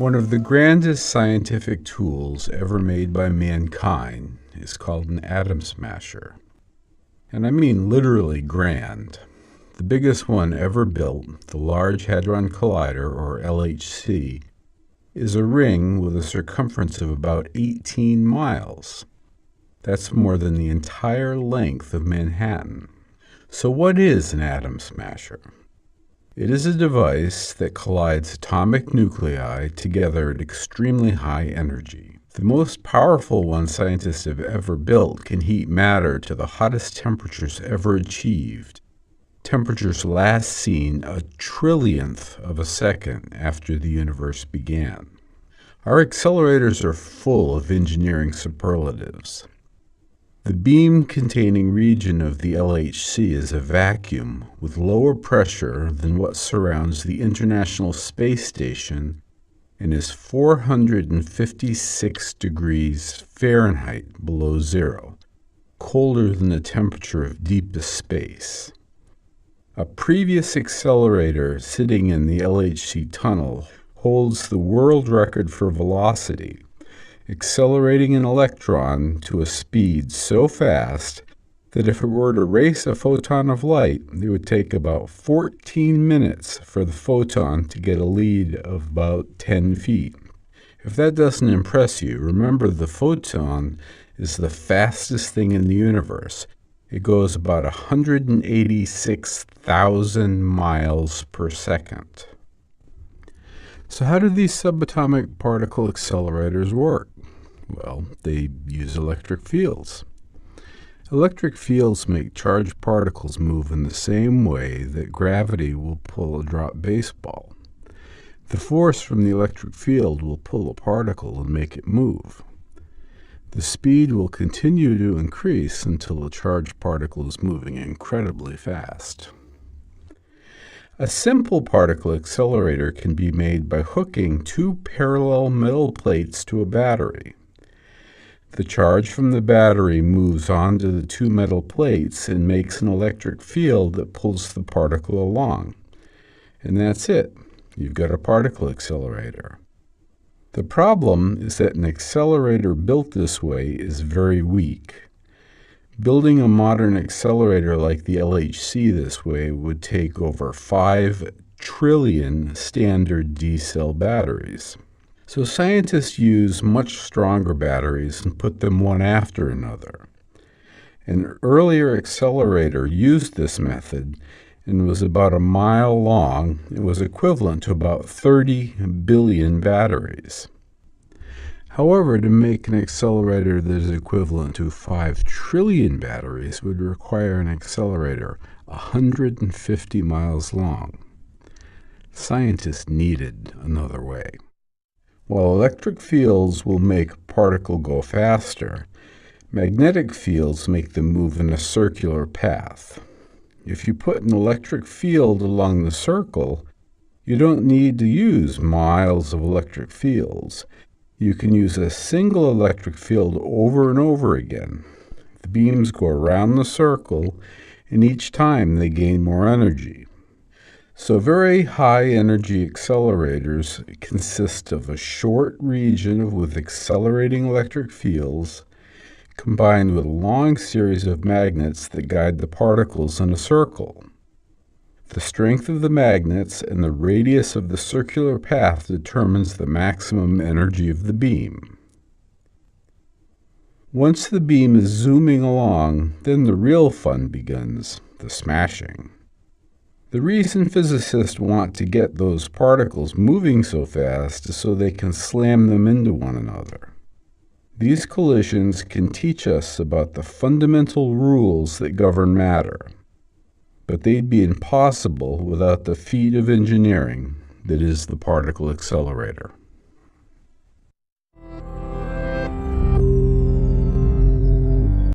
One of the grandest scientific tools ever made by mankind is called an atom smasher. And I mean literally grand. The biggest one ever built, the Large Hadron Collider, or LHC, is a ring with a circumference of about 18 miles. That's more than the entire length of Manhattan. So what is an atom smasher? It is a device that collides atomic nuclei together at extremely high energy. The most powerful one scientists have ever built can heat matter to the hottest temperatures ever achieved, temperatures last seen a trillionth of a second after the universe began. Our accelerators are full of engineering superlatives. The beam-containing region of the LHC is a vacuum with lower pressure than what surrounds the International Space Station and is 456 degrees Fahrenheit below zero, colder than the temperature of deepest space. A previous accelerator sitting in the LHC tunnel holds the world record for velocity, accelerating an electron to a speed so fast that if it were to race a photon of light, it would take about 14 minutes for the photon to get a lead of about 10 feet. If that doesn't impress you, remember the photon is the fastest thing in the universe. It goes about 186,000 miles per second. So how do these subatomic particle accelerators work? Well, they use electric fields. Electric fields make charged particles move in the same way that gravity will pull a dropped baseball. The force from the electric field will pull a particle and make it move. The speed will continue to increase until a charged particle is moving incredibly fast. A simple particle accelerator can be made by hooking two parallel metal plates to a battery. The charge from the battery moves onto the two metal plates and makes an electric field that pulls the particle along. And that's it. You've got a particle accelerator. The problem is that an accelerator built this way is very weak. Building a modern accelerator like the LHC this way would take over 5 trillion standard D-cell batteries. So scientists use much stronger batteries and put them one after another. An earlier accelerator used this method and was about a mile long. It was equivalent to about 30 billion batteries. However, to make an accelerator that is equivalent to 5 trillion batteries would require an accelerator 150 miles long. Scientists needed another way. While electric fields will make a particle go faster, magnetic fields make them move in a circular path. If you put an electric field along the circle, you don't need to use miles of electric fields. You can use a single electric field over and over again. The beams go around the circle, and each time they gain more energy. So very high-energy accelerators consist of a short region with accelerating electric fields combined with a long series of magnets that guide the particles in a circle. The strength of the magnets and the radius of the circular path determines the maximum energy of the beam. Once the beam is zooming along, then the real fun begins, the smashing. The reason physicists want to get those particles moving so fast is so they can slam them into one another. These collisions can teach us about the fundamental rules that govern matter, but they'd be impossible without the feat of engineering that is the particle accelerator.